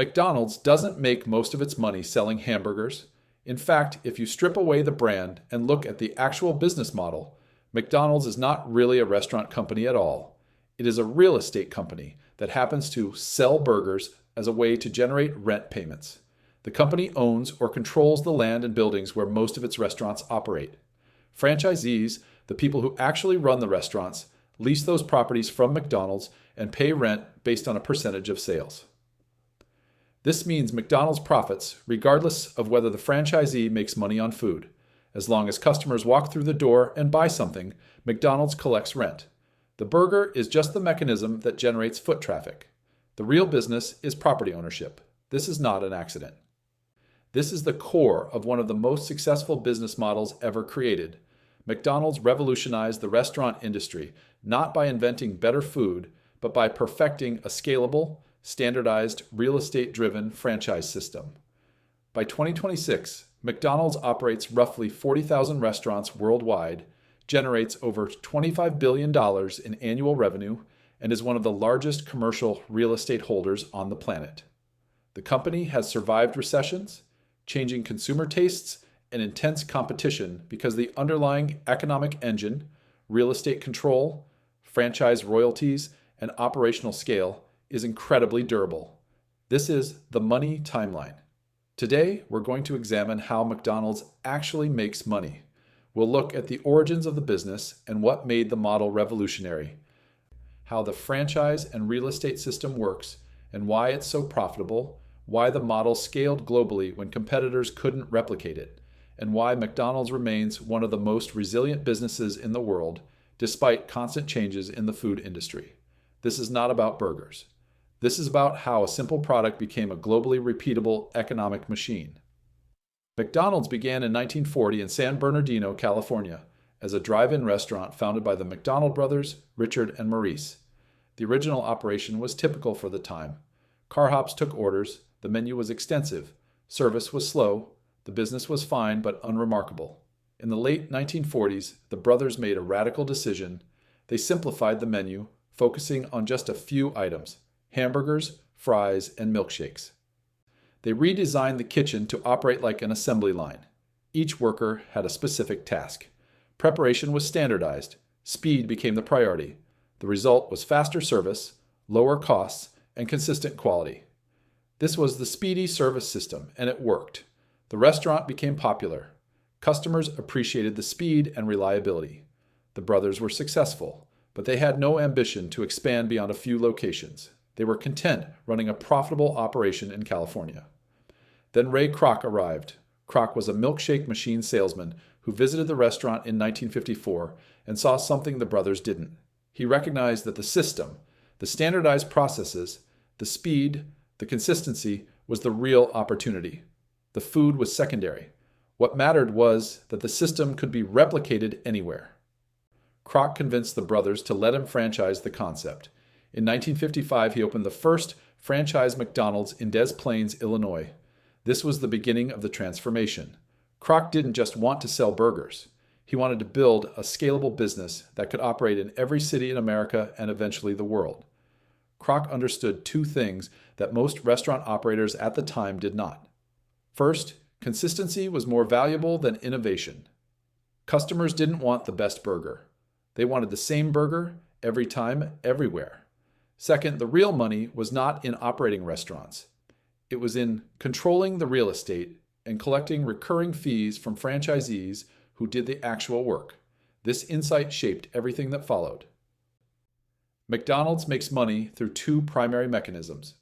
McDonald's doesn't make most of its money selling hamburgers. In fact, if you strip away the brand and look at the actual business model, McDonald's is not really a restaurant company at all. It is a real estate company that happens to sell burgers as a way to generate rent payments. The company owns or controls the land and buildings where most of its restaurants operate. Franchisees, the people who actually run the restaurants, lease those properties from McDonald's and pay rent based on a percentage of sales. This means McDonald's profits regardless of whether the franchisee makes money on food. As long as customers walk through the door and buy something, McDonald's collects rent. The burger is just the mechanism that generates foot traffic. The real business is property ownership. This is not an accident. This is the core of one of the most successful business models ever created. McDonald's revolutionized the restaurant industry, not by inventing better food, but by perfecting a scalable, standardized, real estate-driven franchise system. By 2026, McDonald's operates roughly 40,000 restaurants worldwide, generates over $25 billion in annual revenue, and is one of the largest commercial real estate holders on the planet. The company has survived recessions, changing consumer tastes, and intense competition because the underlying economic engine, real estate control, franchise royalties, and operational scale is incredibly durable. This is the money timeline. Today, we're going to examine how McDonald's actually makes money. We'll look at the origins of the business and what made the model revolutionary, how the franchise and real estate system works, and why it's so profitable, why the model scaled globally when competitors couldn't replicate it, and why McDonald's remains one of the most resilient businesses in the world, despite constant changes in the food industry. This is not about burgers. This is about how a simple product became a globally repeatable economic machine. McDonald's began in 1940 in San Bernardino, California, as a drive-in restaurant founded by the McDonald brothers, Richard and Maurice. The original operation was typical for the time. Car hops took orders, the menu was extensive, service was slow, the business was fine but unremarkable. In the late 1940s, the brothers made a radical decision. They simplified the menu, focusing on just a few items: hamburgers, fries, and milkshakes. They redesigned the kitchen to operate like an assembly line. Each worker had a specific task. Preparation was standardized. Speed became the priority. The result was faster service, lower costs, and consistent quality. This was the Speedee Service System, and it worked. The restaurant became popular. Customers appreciated the speed and reliability. The brothers were successful, but they had no ambition to expand beyond a few locations. They were content running a profitable operation in California. Then Ray Kroc arrived. Kroc was a milkshake machine salesman who visited the restaurant in 1954 and saw something the brothers didn't. He recognized that the system, the standardized processes, the speed, the consistency was the real opportunity. The food was secondary. What mattered was that the system could be replicated anywhere. Kroc convinced the brothers to let him franchise the concept. In 1955, he opened the first franchise McDonald's in Des Plaines, Illinois. This was the beginning of the transformation. Kroc didn't just want to sell burgers. He wanted to build a scalable business that could operate in every city in America and eventually the world. Kroc understood two things that most restaurant operators at the time did not. First, consistency was more valuable than innovation. Customers didn't want the best burger. They wanted the same burger every time, everywhere. Second, the real money was not in operating restaurants. It was in controlling the real estate and collecting recurring fees from franchisees who did the actual work. This insight shaped everything that followed. McDonald's makes money through two primary mechanisms: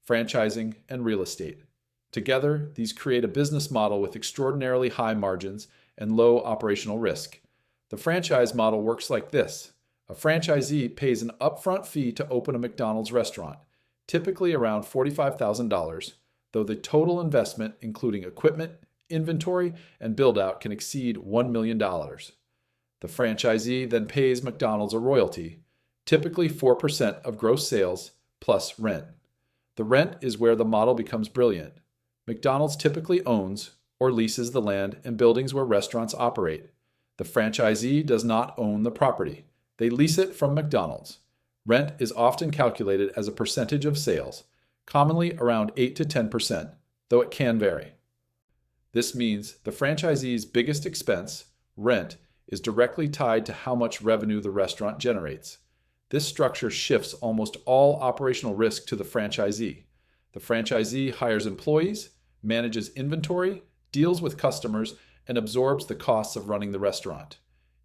franchising and real estate. Together, these create a business model with extraordinarily high margins and low operational risk. The franchise model works like this. A franchisee pays an upfront fee to open a McDonald's restaurant, typically around $45,000, though the total investment, including equipment, inventory, and build-out, can exceed $1 million. The franchisee then pays McDonald's a royalty, typically 4% of gross sales plus rent. The rent is where the model becomes brilliant. McDonald's typically owns or leases the land and buildings where restaurants operate. The franchisee does not own the property. They lease it from McDonald's. Rent is often calculated as a percentage of sales. commonly around 8 to 10%, though it can vary. This means the franchisee's biggest expense, rent, is directly tied to how much revenue the restaurant generates. This structure shifts almost all operational risk to the franchisee. The franchisee hires employees, manages inventory, deals with customers, and absorbs the costs of running the restaurant.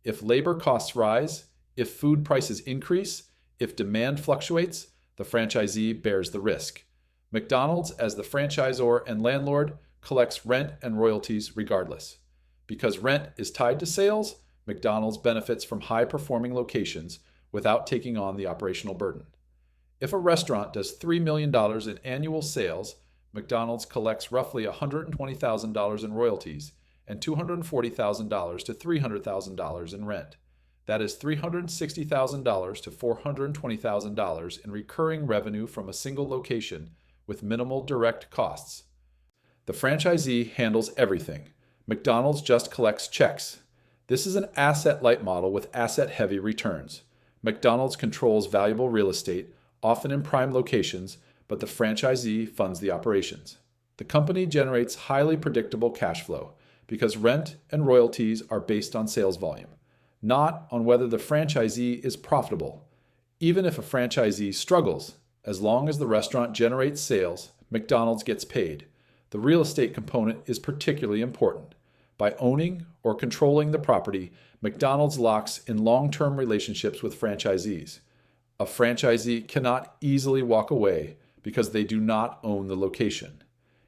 If labor costs rise, if food prices increase, if demand fluctuates, the franchisee bears the risk. McDonald's, as the franchisor and landlord, collects rent and royalties regardless. Because rent is tied to sales, McDonald's benefits from high-performing locations without taking on the operational burden. If a restaurant does $3 million in annual sales, McDonald's collects roughly $120,000 in royalties and $240,000 to $300,000 in rent. That is $360,000 to $420,000 in recurring revenue from a single location with minimal direct costs. The franchisee handles everything. McDonald's just collects checks. This is an asset-light model with asset-heavy returns. McDonald's controls valuable real estate, often in prime locations, but the franchisee funds the operations. The company generates highly predictable cash flow because rent and royalties are based on sales volume, not on whether the franchisee is profitable. Even if a franchisee struggles, as long as the restaurant generates sales, McDonald's gets paid. The real estate component is particularly important. By owning or controlling the property, McDonald's locks in long-term relationships with franchisees. A franchisee cannot easily walk away because they do not own the location.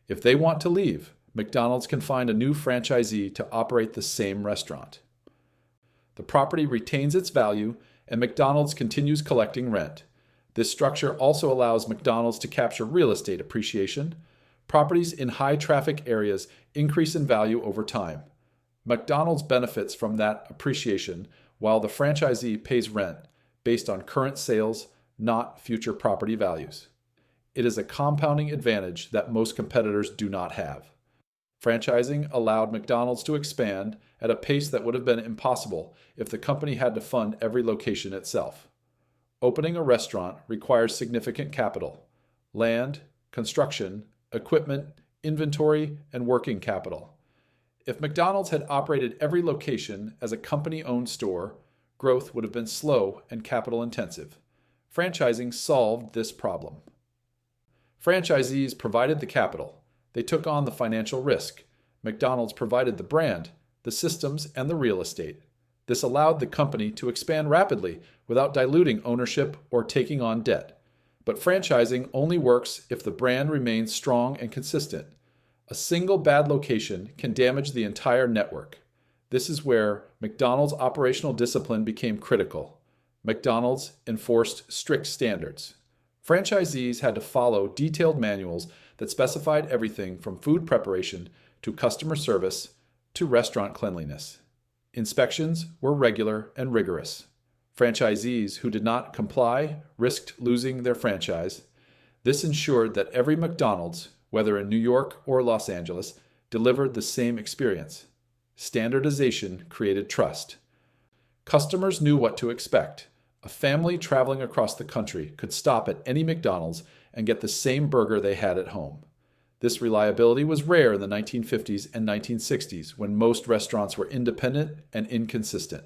If they want to leave, McDonald's can find a new franchisee to operate the same restaurant. The property retains its value, and McDonald's continues collecting rent. This structure also allows McDonald's to capture real estate appreciation. Properties in high-traffic areas increase in value over time. McDonald's benefits from that appreciation while the franchisee pays rent based on current sales, not future property values. It is a compounding advantage that most competitors do not have. Franchising allowed McDonald's to expand at a pace that would have been impossible if the company had to fund every location itself. Opening a restaurant requires significant capital: land, construction, equipment, inventory, and working capital. If McDonald's had operated every location as a company-owned store, growth would have been slow and capital-intensive. Franchising solved this problem. Franchisees provided the capital. They took on the financial risk. McDonald's provided the brand, the systems, and the real estate. This allowed the company to expand rapidly without diluting ownership or taking on debt. But franchising only works if the brand remains strong and consistent. A single bad location can damage the entire network. This is where McDonald's operational discipline became critical. McDonald's enforced strict standards. Franchisees had to follow detailed manuals that specified everything from food preparation to customer service to restaurant cleanliness. Inspections were regular and rigorous. Franchisees who did not comply risked losing their franchise. This ensured that every McDonald's, whether in New York or Los Angeles, delivered the same experience. Standardization created trust. Customers knew what to expect. A family traveling across the country could stop at any McDonald's and get the same burger they had at home. This reliability was rare in the 1950s and 1960s when most restaurants were independent and inconsistent.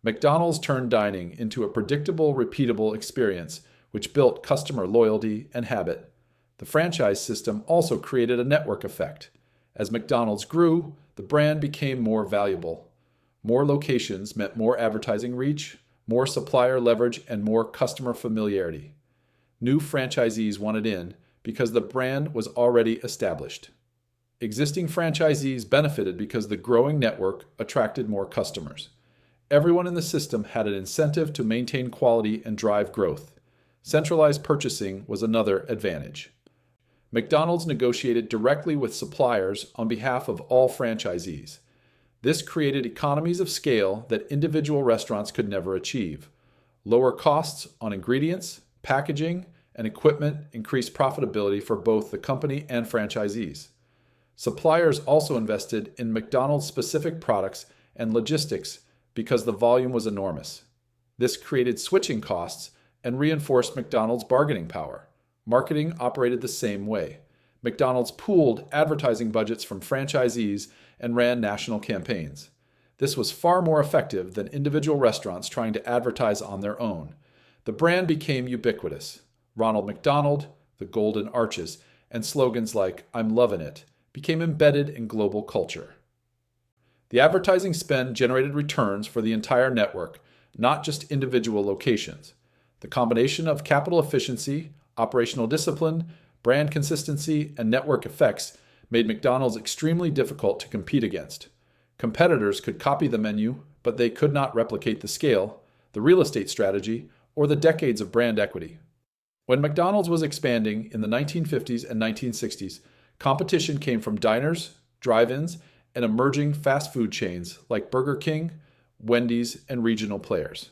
McDonald's turned dining into a predictable, repeatable experience, which built customer loyalty and habit. The franchise system also created a network effect. As McDonald's grew, the brand became more valuable. More locations meant more advertising reach, more supplier leverage, and more customer familiarity. New franchisees wanted in because the brand was already established. Existing franchisees benefited because the growing network attracted more customers. Everyone in the system had an incentive to maintain quality and drive growth. Centralized purchasing was another advantage. McDonald's negotiated directly with suppliers on behalf of all franchisees. This created economies of scale that individual restaurants could never achieve. Lower costs on ingredients, packaging, and equipment increased profitability for both the company and franchisees. Suppliers also invested in McDonald's specific products and logistics because the volume was enormous. This created switching costs and reinforced McDonald's bargaining power. Marketing operated the same way. McDonald's pooled advertising budgets from franchisees and ran national campaigns. This was far more effective than individual restaurants trying to advertise on their own. The brand became ubiquitous. Ronald McDonald, the Golden Arches, and slogans like "I'm lovin' it" became embedded in global culture. The advertising spend generated returns for the entire network, not just individual locations. The combination of capital efficiency, operational discipline, brand consistency, and network effects made McDonald's extremely difficult to compete against. Competitors could copy the menu, but they could not replicate the scale, the real estate strategy, or the decades of brand equity. When McDonald's was expanding in the 1950s and 1960s, competition came from diners, drive-ins, and emerging fast food chains like Burger King, Wendy's, and regional players.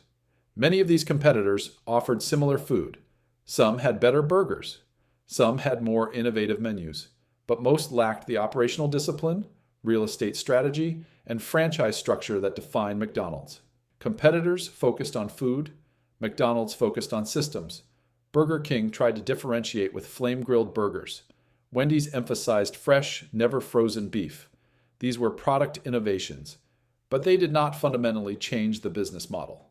Many of these competitors offered similar food. Some had better burgers. Some had more innovative menus, but most lacked the operational discipline, real estate strategy, and franchise structure that defined McDonald's. Competitors focused on food. McDonald's focused on systems. Burger King tried to differentiate with flame-grilled burgers. Wendy's emphasized fresh, never-frozen beef. These were product innovations, but they did not fundamentally change the business model.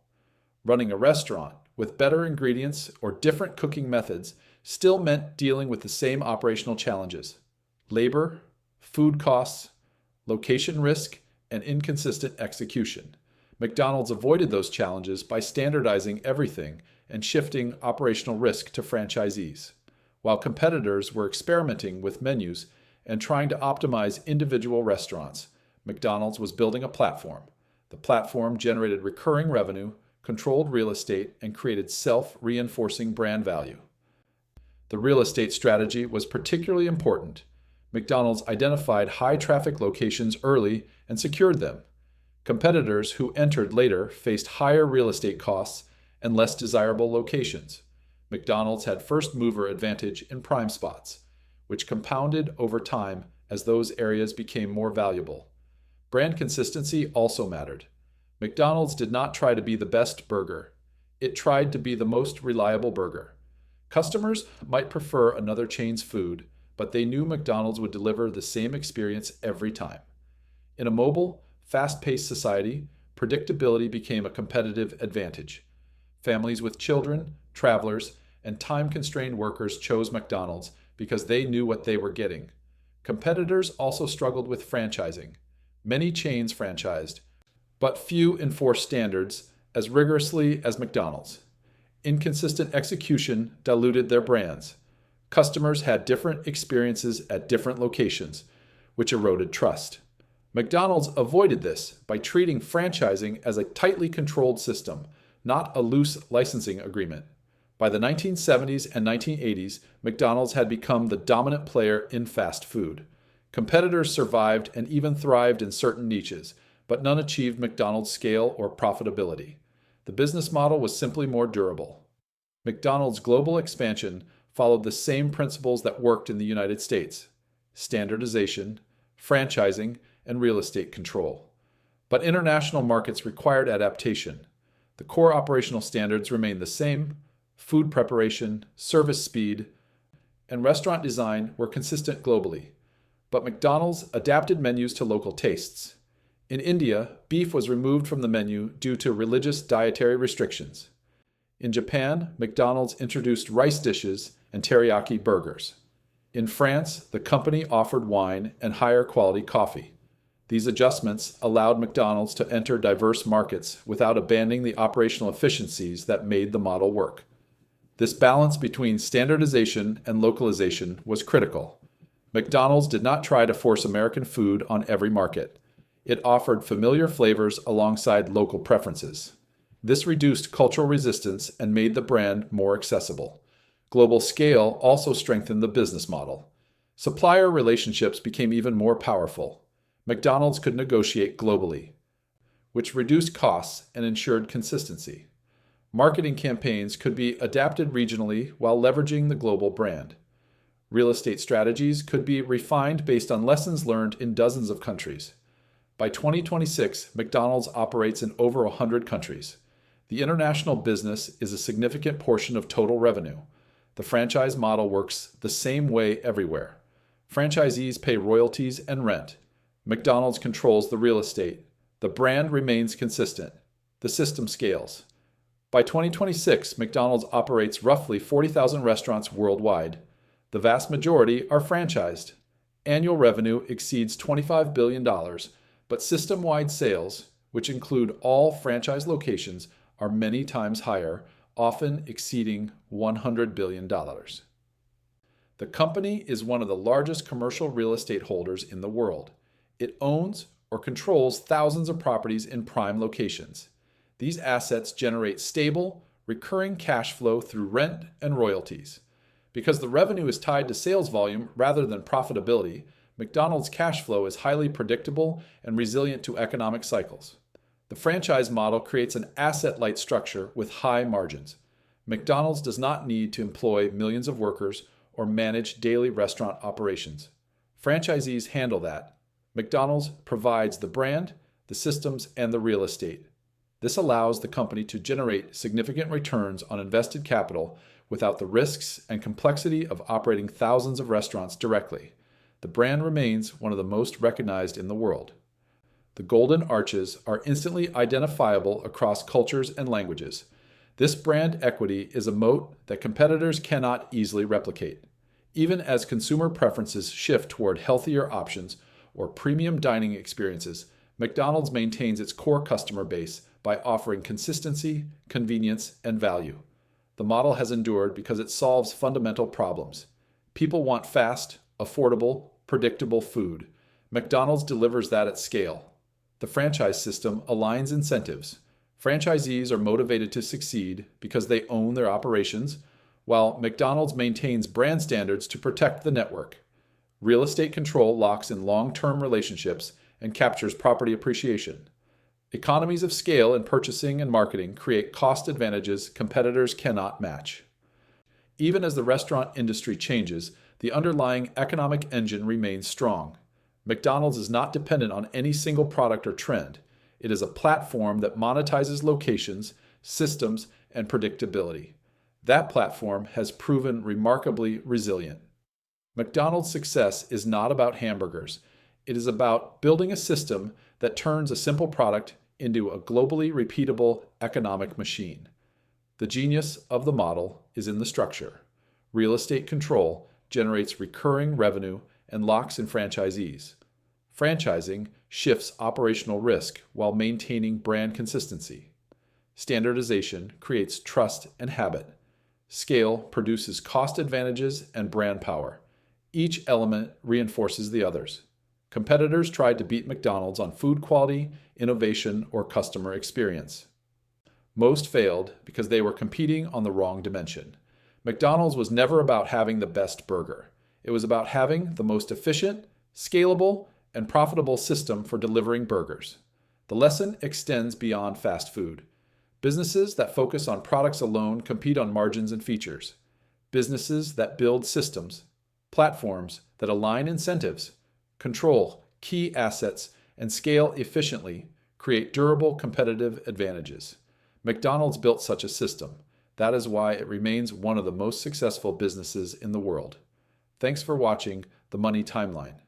Running a restaurant with better ingredients or different cooking methods still meant dealing with the same operational challenges: labor, food costs, location risk, and inconsistent execution. McDonald's avoided those challenges by standardizing everything and shifting operational risk to franchisees, while competitors were experimenting with menus and trying to optimize individual restaurants. McDonald's was building a platform. The platform generated recurring revenue, controlled real estate, and created self-reinforcing brand value. The real estate strategy was particularly important. McDonald's identified high-traffic locations early and secured them. Competitors who entered later faced higher real estate costs and less desirable locations. McDonald's had first-mover advantage in prime spots, which compounded over time as those areas became more valuable. Brand consistency also mattered. McDonald's did not try to be the best burger. It tried to be the most reliable burger. Customers might prefer another chain's food, but they knew McDonald's would deliver the same experience every time. In a mobile, fast-paced society, predictability became a competitive advantage. Families with children, travelers, and time-constrained workers chose McDonald's because they knew what they were getting. Competitors also struggled with franchising. Many chains franchised, but few enforced standards as rigorously as McDonald's. Inconsistent execution diluted their brands. Customers had different experiences at different locations, which eroded trust. McDonald's avoided this by treating franchising as a tightly controlled system, not a loose licensing agreement. By the 1970s and 1980s, McDonald's had become the dominant player in fast food. Competitors survived and even thrived in certain niches, but none achieved McDonald's scale or profitability. The business model was simply more durable. McDonald's global expansion followed the same principles that worked in the United States: standardization, franchising, and real estate control. But international markets required adaptation. The core operational standards remained the same. Food preparation, service speed, and restaurant design were consistent globally. But McDonald's adapted menus to local tastes. In India, beef was removed from the menu due to religious dietary restrictions. In Japan, McDonald's introduced rice dishes and teriyaki burgers. In France, the company offered wine and higher quality coffee. These adjustments allowed McDonald's to enter diverse markets without abandoning the operational efficiencies that made the model work. This balance between standardization and localization was critical. McDonald's did not try to force American food on every market. It offered familiar flavors alongside local preferences. This reduced cultural resistance and made the brand more accessible. Global scale also strengthened the business model. Supplier relationships became even more powerful. McDonald's could negotiate globally, which reduced costs and ensured consistency. Marketing campaigns could be adapted regionally while leveraging the global brand. Real estate strategies could be refined based on lessons learned in dozens of countries. By 2026, McDonald's operates in over 100 countries. The international business is a significant portion of total revenue. The franchise model works the same way everywhere. Franchisees pay royalties and rent. McDonald's controls the real estate. The brand remains consistent. The system scales. By 2026, McDonald's operates roughly 40,000 restaurants worldwide. The vast majority are franchised. Annual revenue exceeds $25 billion, but system-wide sales, which include all franchise locations, are many times higher, often exceeding $100 billion. The company is one of the largest commercial real estate holders in the world. It owns or controls thousands of properties in prime locations. These assets generate stable, recurring cash flow through rent and royalties. Because the revenue is tied to sales volume rather than profitability, McDonald's cash flow is highly predictable and resilient to economic cycles. The franchise model creates an asset-light structure with high margins. McDonald's does not need to employ millions of workers or manage daily restaurant operations. Franchisees handle that. McDonald's provides the brand, the systems, and the real estate. This allows the company to generate significant returns on invested capital without the risks and complexity of operating thousands of restaurants directly. The brand remains one of the most recognized in the world. The golden arches are instantly identifiable across cultures and languages. This brand equity is a moat that competitors cannot easily replicate. Even as consumer preferences shift toward healthier options or premium dining experiences, McDonald's maintains its core customer base by offering consistency, convenience, and value. The model has endured because it solves fundamental problems. People want fast, affordable, predictable food. McDonald's delivers that at scale. The franchise system aligns incentives. Franchisees are motivated to succeed because they own their operations, while McDonald's maintains brand standards to protect the network. Real estate control locks in long-term relationships and captures property appreciation. Economies of scale in purchasing and marketing create cost advantages competitors cannot match. Even as the restaurant industry changes, the underlying economic engine remains strong. McDonald's is not dependent on any single product or trend. It is a platform that monetizes locations, systems, and predictability. That platform has proven remarkably resilient. McDonald's success is not about hamburgers. It is about building a system that turns a simple product into a globally repeatable economic machine. The genius of the model is in the structure. Real estate control generates recurring revenue and locks in franchisees. Franchising shifts operational risk while maintaining brand consistency. Standardization creates trust and habit. Scale produces cost advantages and brand power. Each element reinforces the others. Competitors tried to beat McDonald's on food quality, innovation, or customer experience. Most failed because they were competing on the wrong dimension. McDonald's was never about having the best burger. It was about having the most efficient, scalable, and profitable system for delivering burgers. The lesson extends beyond fast food. Businesses that focus on products alone compete on margins and features. Businesses that build systems, platforms that align incentives, control key assets, and scale efficiently create durable competitive advantages. McDonald's built such a system. That is why it remains one of the most successful businesses in the world. Thanks for watching The Money Timeline.